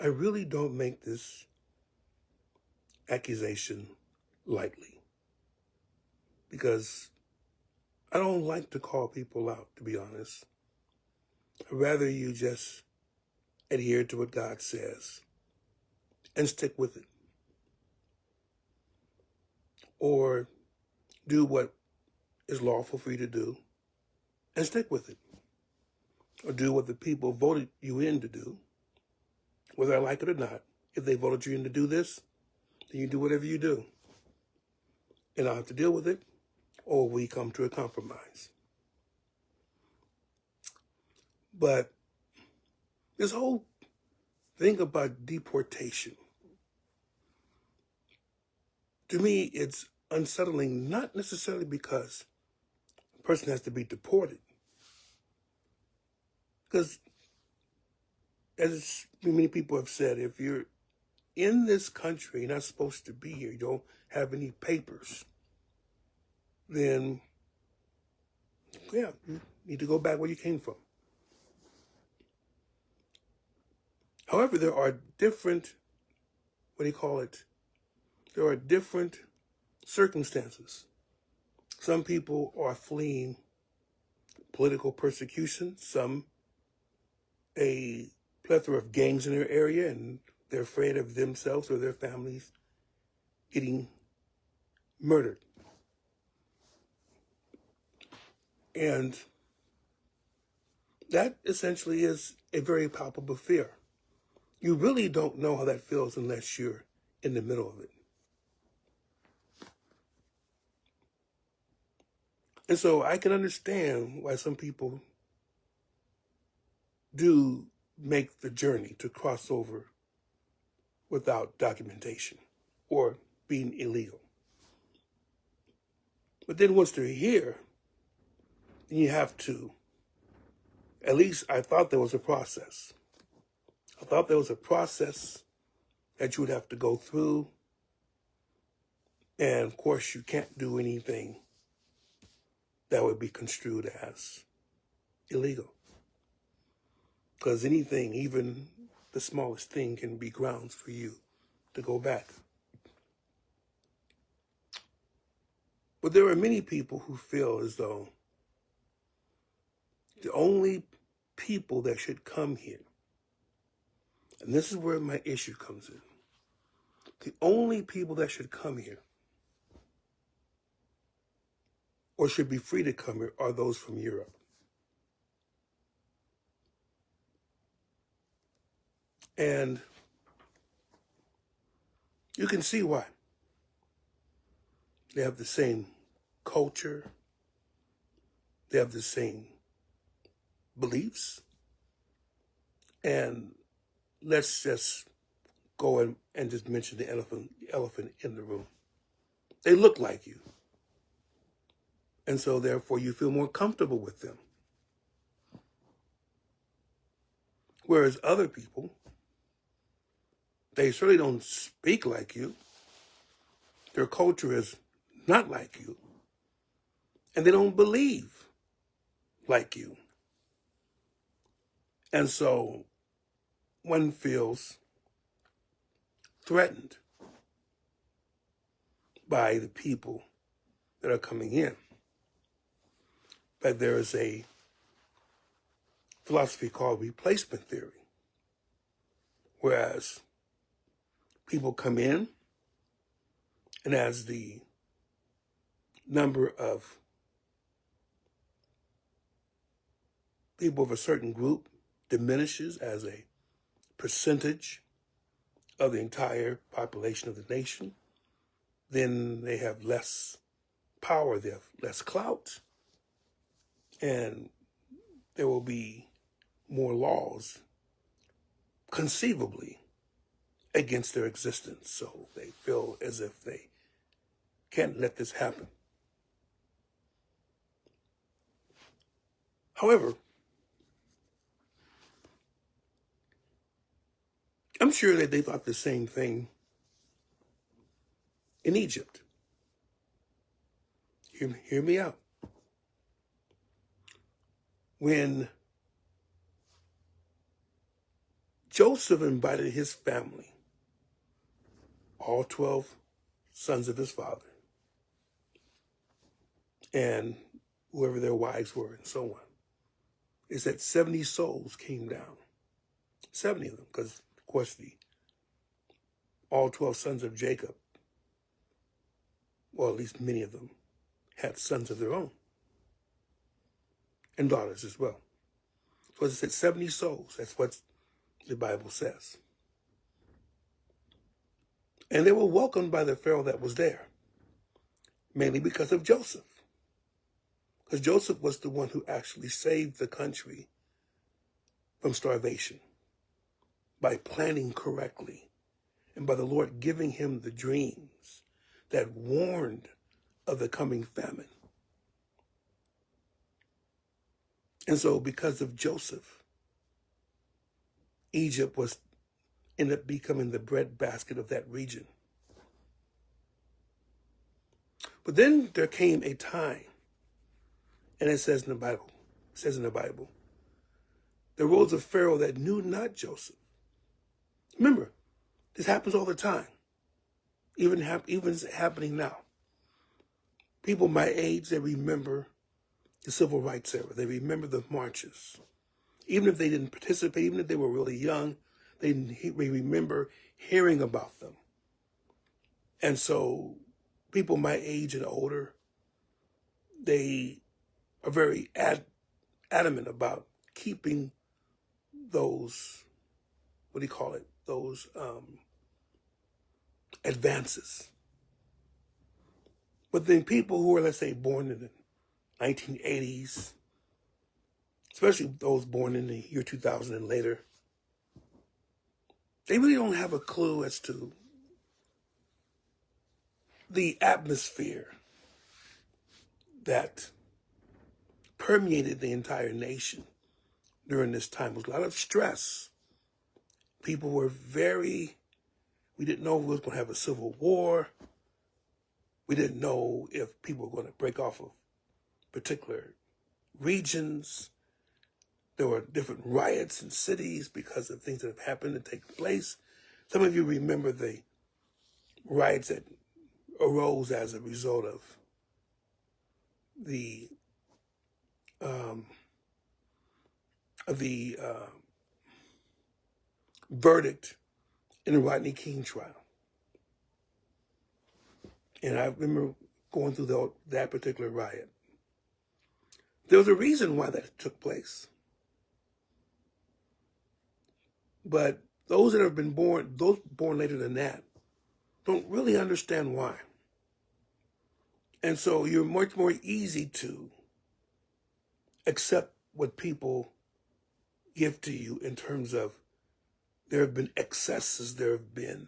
I really don't make this accusation lightly because I don't like to call people out, to be honest. I'd rather you just adhere to what God says and stick with it, or do what is lawful for you to do and stick with it, or do what the people voted you in to do, whether I like it or not. If they voted you in to do this, then you do whatever you do, and I'll have to deal with it, or we come to a compromise. But this whole thing about deportation, to me, it's unsettling, not necessarily because a person has to be deported, because as many people have said, if you're in this country, you're not supposed to be here, you don't have any papers, then, yeah, you need to go back where you came from. However, there are different, there are different circumstances. Some people are fleeing political persecution, some a plethora of gangs in their area, and they're afraid of themselves or their families getting murdered. And that essentially is a very palpable fear. You really don't know how that feels unless you're in the middle of it. And so I can understand why some people do make the journey to cross over without documentation or being illegal. But then once they're here, you have to, at least I thought there was a process. I thought there was a process that you would have to go through. And of course, you can't do anything that would be construed as illegal. Because anything, even the smallest thing, can be grounds for you to go back. But there are many people who feel as though the only people that should come here, and this is where my issue comes in, the only people that should come here or should be free to come here are those from Europe. And you can see why. They have the same culture. They have the same beliefs. And let's just go and just mention the elephant in the room. They look like you. And so therefore you feel more comfortable with them. Whereas other people, they certainly don't speak like you. Their culture is not like you. And they don't believe like you. And so one feels threatened by the people that are coming in. But there is a philosophy called replacement theory, whereas people come in, and as the number of people of a certain group diminishes as a percentage of the entire population of the nation, then they have less power, they have less clout, and there will be more laws conceivably against their existence. So they feel as if they can't let this happen. However, I'm sure that they thought the same thing in Egypt. Hear me out. When Joseph invited his family, all 12 sons of his father, and whoever their wives were, and so on. It said 70 souls came down. 70 of them, because, of course, all 12 sons of Jacob, or at least many of them, had sons of their own, and daughters as well. So it said 70 souls. That's what the Bible says. And they were welcomed by the Pharaoh that was there, mainly because of Joseph. Because Joseph was the one who actually saved the country from starvation by planning correctly and by the Lord giving him the dreams that warned of the coming famine. And so because of Joseph, Egypt ended up becoming the breadbasket of that region. But then there came a time, and it says in the Bible, there rose a Pharaoh that knew not Joseph. Remember, this happens all the time, even happening now. People my age, they remember the civil rights era. They remember the marches. Even if they didn't participate, even if they were really young, they remember hearing about them. And so people my age and older, they are very adamant about keeping those, those advances. But then people who are, let's say, born in the 1980s, especially those born in the year 2000 and later, they really don't have a clue as to the atmosphere that permeated the entire nation during this time. It was a lot of stress. People were we didn't know if we was going to have a civil war. We didn't know if people were going to break off of particular regions. There were different riots in cities because of things that have happened and taken place. Some of you remember the riots that arose as a result of the verdict in the Rodney King trial. And I remember going through that particular riot. There was a reason why that took place. But those that have been born, those born later than that, don't really understand why. And so you're much more easy to accept what people give to you in terms of there have been excesses, there have been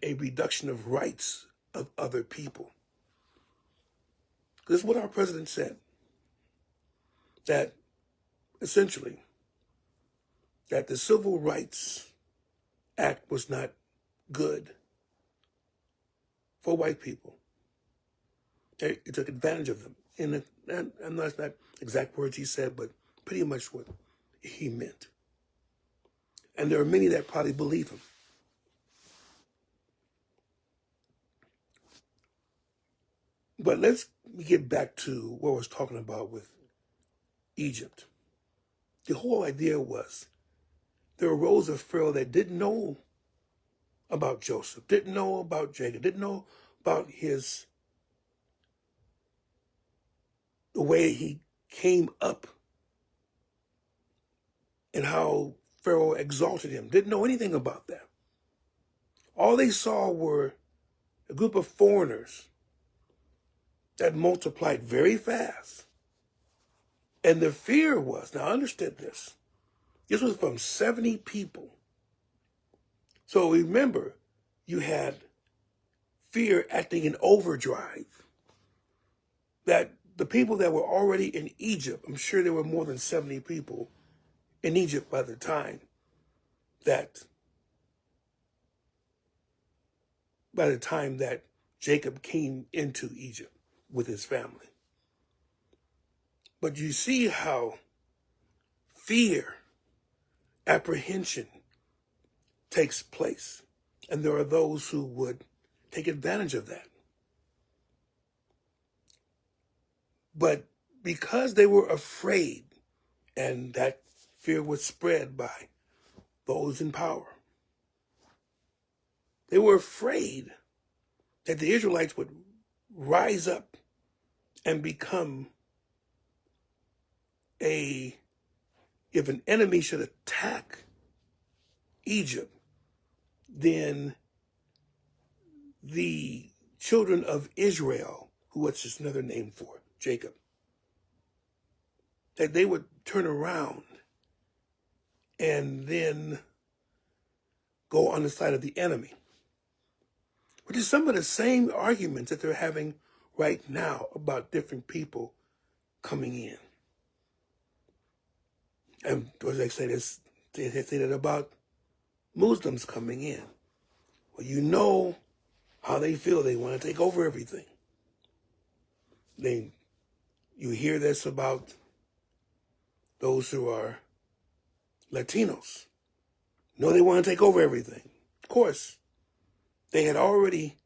a reduction of rights of other people. This is what our president said, that essentially that the Civil Rights Act was not good for white people. It took advantage of them. And that's not exact words he said, but pretty much what he meant. And there are many that probably believe him. But let's get back to what I was talking about with Egypt. The whole idea was there arose a Pharaoh that didn't know about Joseph, didn't know about Jacob, didn't know about the way he came up and how Pharaoh exalted him. Didn't know anything about that. All they saw were a group of foreigners that multiplied very fast. And the fear was, now understand this was from 70 people. So remember, you had fear acting in overdrive. That the people that were already in Egypt, I'm sure there were more than 70 people in Egypt by the time that Jacob came into Egypt with his family. But you see how fear, apprehension takes place. And there are those who would take advantage of that. But because they were afraid, and that fear was spread by those in power, they were afraid that the Israelites would rise up and become if an enemy should attack Egypt, then the children of Israel, what's just another name for Jacob, that they would turn around and then go on the side of the enemy, which is some of the same arguments that they're having right now about different people coming in. And as they say this, they say that about Muslims coming in. Well, you know how they feel. They want to take over everything. You hear this about those who are Latinos. No, they want to take over everything. Of course, they had already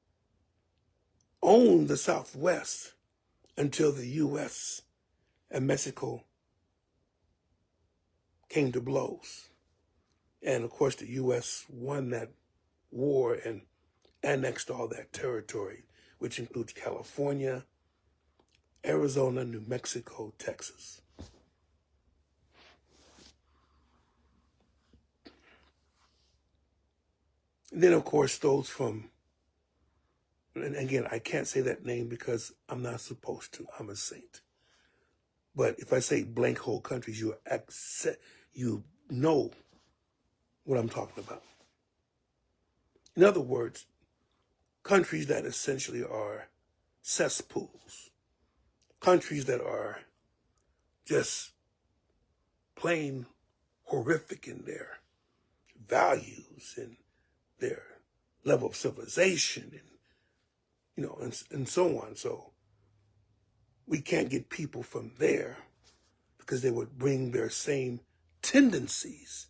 owned the Southwest until the U.S. and Mexico came to blows. And of course, the U.S. won that war and annexed all that territory, which includes California, Arizona, New Mexico, Texas. And then, of course, those from, and again, I can't say that name because I'm not supposed to. I'm a saint. But if I say blank hole countries, you know what I'm talking about. In other words, countries that essentially are cesspools, countries that are just plain horrific in their values and their level of civilization and so on. So we can't get people from there because they would bring their same tendencies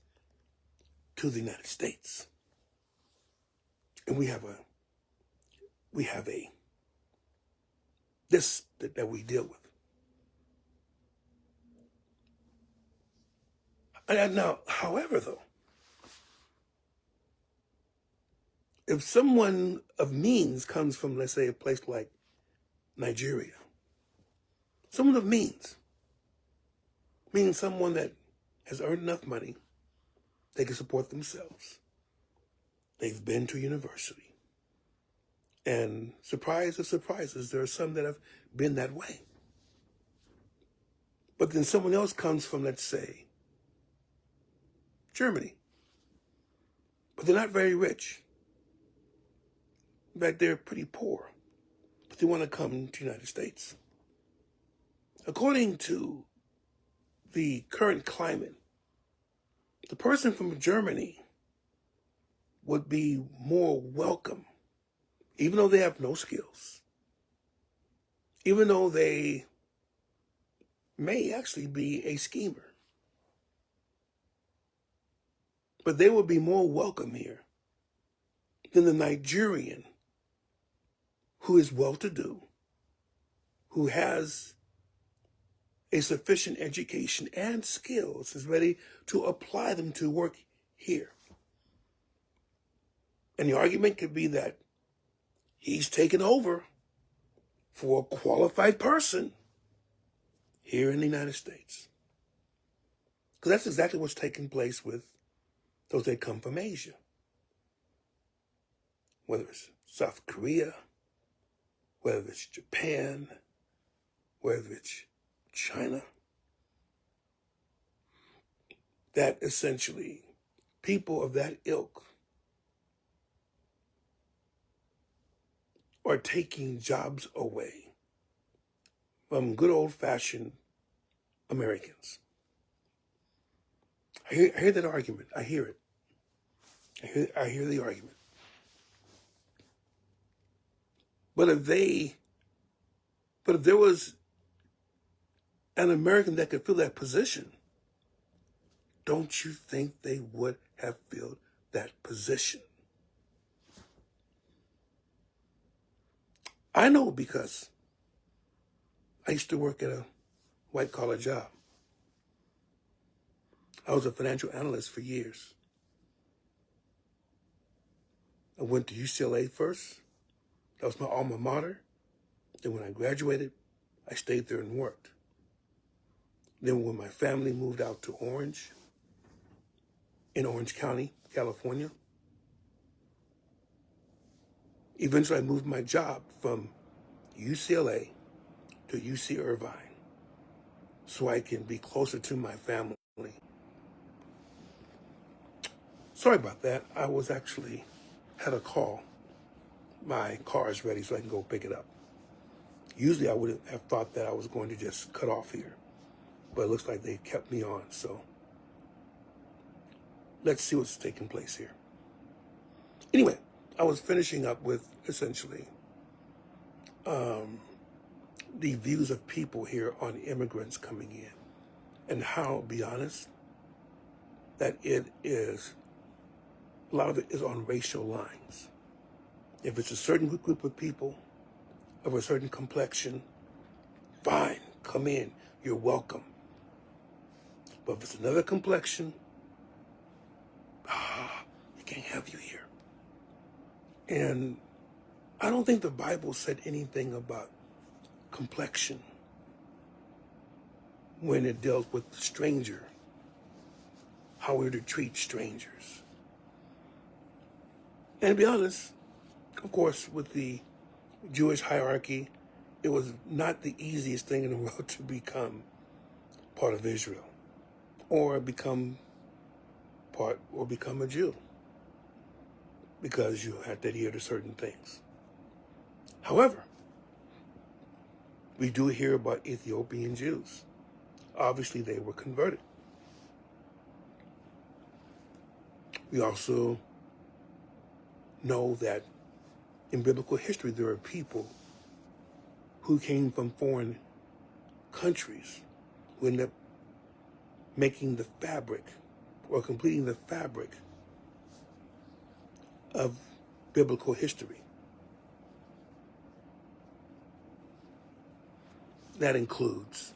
to the United States. And we have this that we deal with. And now, however, though, if someone of means comes from, let's say, a place like Nigeria, someone of means someone that has earned enough money, they can support themselves. They've been to university. And surprise of surprises, there are some that have been that way. But then someone else comes from, let's say, Germany. But they're not very rich. In fact, they're pretty poor. But they want to come to the United States. According to the current climate, the person from Germany would be more welcome, even though they have no skills, even though they may actually be a schemer. But they would be more welcome here than the Nigerian who is well-to-do, who has a sufficient education and skills, is ready to apply them to work here. And the argument could be that he's taken over for a qualified person here in the United States. Because that's exactly what's taking place with those that come from Asia. Whether it's South Korea, whether it's Japan, whether it's China, that essentially people of that ilk are taking jobs away from good old-fashioned Americans. I hear that argument. I hear it. I hear the argument. But if there was an American that could fill that position, don't you think they would have filled that position? I know because I used to work at a white-collar job. I was a financial analyst for years. I went to UCLA first. That was my alma mater. Then when I graduated, I stayed there and worked. Then when my family moved out to Orange, in Orange County, California, eventually I moved my job from UCLA to UC Irvine so I can be closer to my family. Sorry about that. I was actually had a call. My car is ready so I can go pick it up. Usually I would have thought that I was going to just cut off here, but it looks like they kept me on. So let's see what's taking place here. Anyway, I was finishing up with essentially the views of people here on immigrants coming in and how, be honest, that a lot of it is on racial lines. If it's a certain group of people of a certain complexion, fine, come in, you're welcome. But if it's another complexion, we can't have you here. And I don't think the Bible said anything about complexion when it dealt with the stranger, how we're to treat strangers. And to be honest, of course, with the Jewish hierarchy, it was not the easiest thing in the world to become part of Israel or become a Jew, because you had to adhere to certain things. However, we do hear about Ethiopian Jews. Obviously, they were converted. We also know that in biblical history, there are people who came from foreign countries who ended up making the fabric or completing the fabric of biblical history. That includes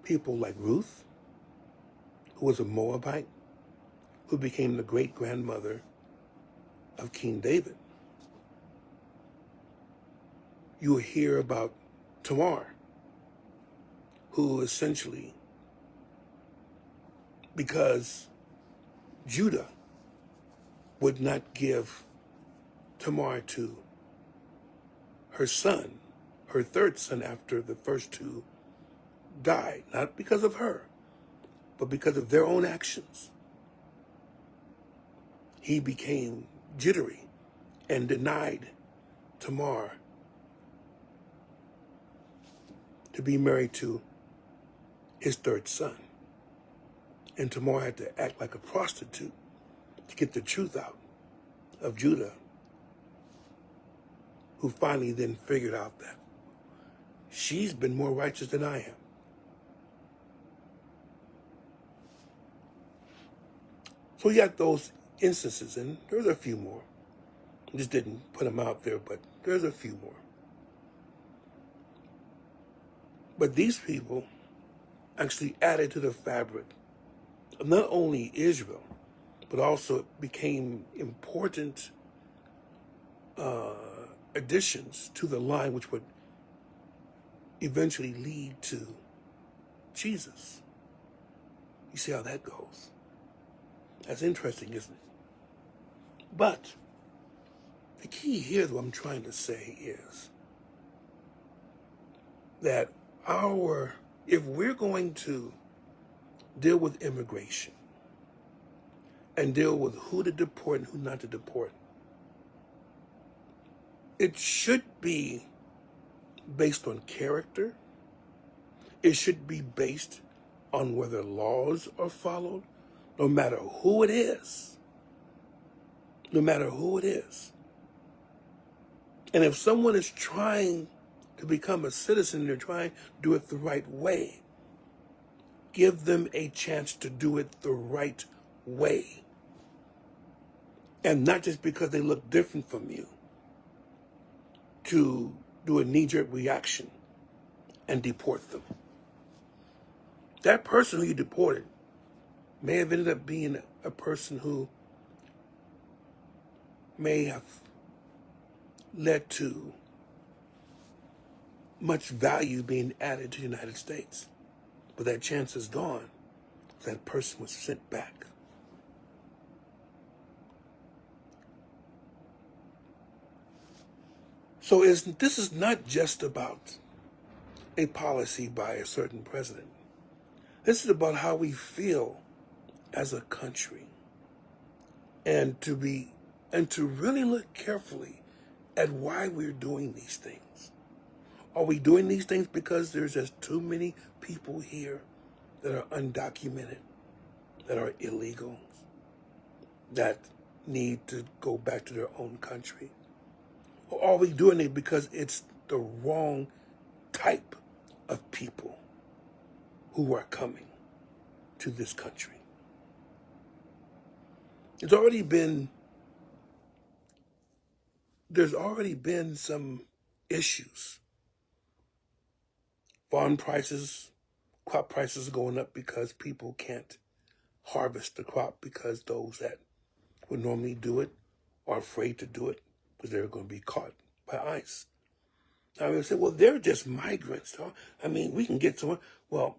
people like Ruth, who was a Moabite, who became the great-grandmother of King David. You will hear about Tamar, who essentially, because Judah would not give Tamar to her son, her third son after the first two died, not because of her, but because of their own actions. He became jittery and denied Tamar to be married to his third son. And Tamar had to act like a prostitute to get the truth out of Judah, who finally then figured out that she's been more righteous than I am. So you got those instances, and there's a few more. I just didn't put them out there, but there's a few more. But these people actually added to the fabric of not only Israel, but also became important additions to the line which would eventually lead to Jesus. You see how that goes? That's interesting, isn't it? But the key here, what I'm trying to say is that if we're going to deal with immigration and deal with who to deport and who not to deport, it should be based on character. It should be based on whether laws are followed, no matter who it is. No matter who it is. And if someone is trying to become a citizen. They're trying to do it the right way. Give them a chance to do it the right way. And not just because they look different from you, to do a knee-jerk reaction and deport them. That person who you deported may have ended up being a person who may have led to much value being added to the United States. But that chance is gone. That person was sent back. So this is not just about a policy by a certain president. This is about how we feel as a country. And to really look carefully at why we're doing these things. Are we doing these things because there's just too many people here that are undocumented, that are illegal, that need to go back to their own country? Or are we doing it because it's the wrong type of people who are coming to this country? There's already been some issues. Farm prices, crop prices are going up because people can't harvest the crop because those that would normally do it are afraid to do it because they're going to be caught by ICE. I mean, say, well, they're just migrants. Huh? I mean, we can get someone. Well,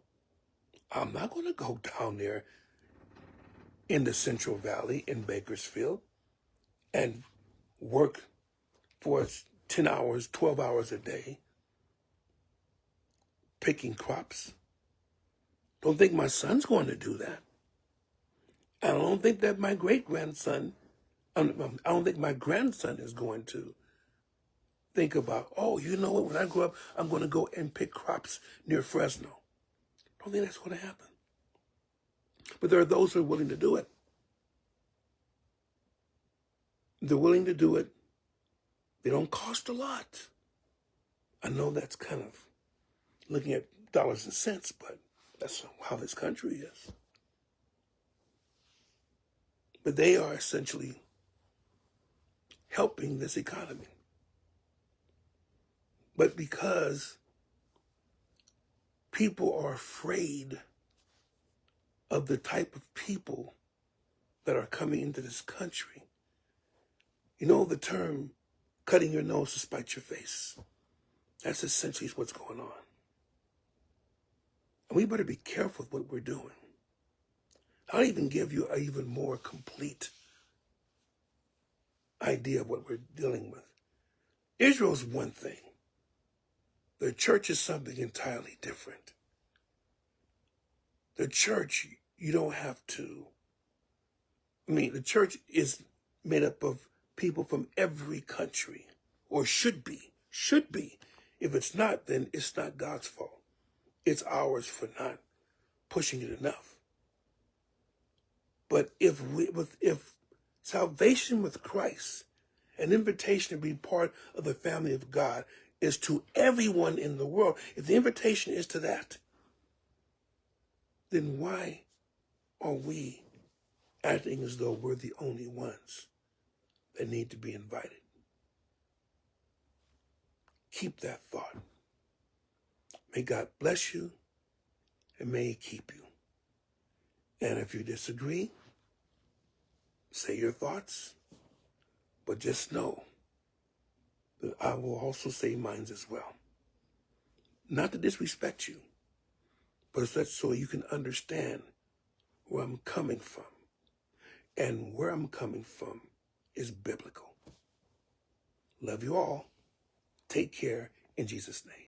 I'm not going to go down there in the Central Valley in Bakersfield and work for 10 hours, 12 hours a day picking crops. Don't think my son's going to do that. I don't think that my great-grandson, I don't think my grandson is going to think about, oh, you know what, when I grow up, I'm going to go and pick crops near Fresno. I don't think that's going to happen. But there are those who are willing to do it. They're willing to do it. They don't cost a lot. I know that's kind of looking at dollars and cents, but that's how this country is. But they are essentially helping this economy. But because people are afraid of the type of people that are coming into this country, you know the term cutting your nose to spite your face. That's essentially what's going on. And we better be careful with what we're doing. I'll even give you an even more complete idea of what we're dealing with. Israel's one thing. The church is something entirely different. The church, you don't have to. The church is made up of people from every country, or should be. Should be. If it's not, then it's not God's fault. It's ours for not pushing it enough. But if salvation with Christ, an invitation to be part of the family of God, is to everyone in the world, if the invitation is to that, then why are we acting as though we're the only ones that need to be invited? Keep that thought. May God bless you and may He keep you. And if you disagree, say your thoughts, but just know that I will also say mine as well. Not to disrespect you, but it's so you can understand where I'm coming from. And where I'm coming from is biblical. Love you all. Take care in Jesus' name.